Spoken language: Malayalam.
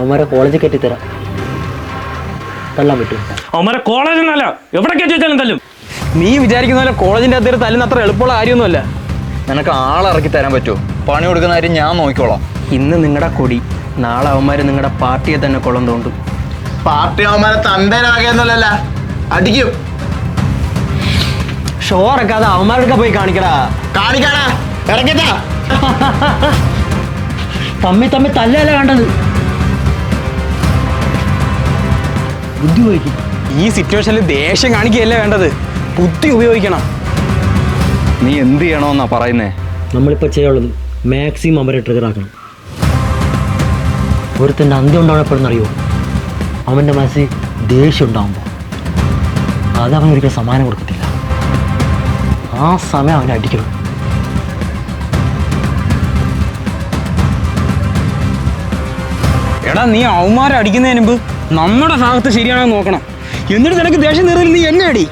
അവന്മാരെ കോളേജിൽ കയറ്റിത്തരാം. തള്ളാൻ പറ്റും. അവന്മാരെ കോളേജൊന്നല്ല, എവിടെ കയറ്റി വെച്ചാലും തല്ലും. നീ വിചാരിക്കുന്ന പോലെ കോളേജിന്റെ അകത്ത് തല്ലുന്ന അത്ര എളുപ്പമുള്ള കാര്യമൊന്നുമല്ല. നിനക്ക് ആളിറക്കി തരാൻ പറ്റുമോ? പണി കൊടുക്കുന്ന കാര്യം ഞാൻ നോക്കിക്കോളാം. ഇന്ന് നിങ്ങളുടെ കൊടി, നാളെ അവന്മാര് നിങ്ങളുടെ പാർട്ടിയെ തന്നെ കൊള്ളം തോണ്ടും. പാർട്ടി അവന്മാരെ തന്തേനാകെയൊന്നുമല്ല, അടിക്കും. ഷോ ഇറക്കാതെ അവന്മാരൊക്കെ പോയി കാണിക്കടാ. കാണിക്കാടാ, ഇറക്കിട്ടാ. തമ്മിൽ തല്ലല്ല വേണ്ടത്, ബുദ്ധി ഉപയോഗിക്കും. ഈ സിറ്റുവേഷനിൽ ദേഷ്യം കാണിക്കുകയല്ലേ വേണ്ടത്, ബുദ്ധി ഉപയോഗിക്കണം. നീ എന്ത് ചെയ്യണമെന്നാ പറയുന്നേ? നമ്മളിപ്പോൾ ചെയ്യാനുള്ളത് മാക്സിമം അവരെ ട്രിഗർ ആക്കണം. ഒരുത്തൻ്റെ അന്ത്യം ഉണ്ടാവണമെപ്പോഴെന്നറിയോ? അവൻ്റെ മനസ്സിൽ ദേഷ്യം ഉണ്ടാകുമ്പോൾ അത് അവൻ ഒരിക്കലും സമ്മാനം കൊടുക്കത്തില്ല. ആ സമയം അവനെ അടിക്കണം. എടാ, നീ അവന്മാരെ അടിക്കുന്നതിന് മുമ്പ് നമ്മുടെ ഭാഗത്ത് ശരിയാണോ നോക്കണം. എന്നിട്ട് നിനക്ക് ദേഷ്യം തീർന്നില്ല, നീ എന്നെ അടി.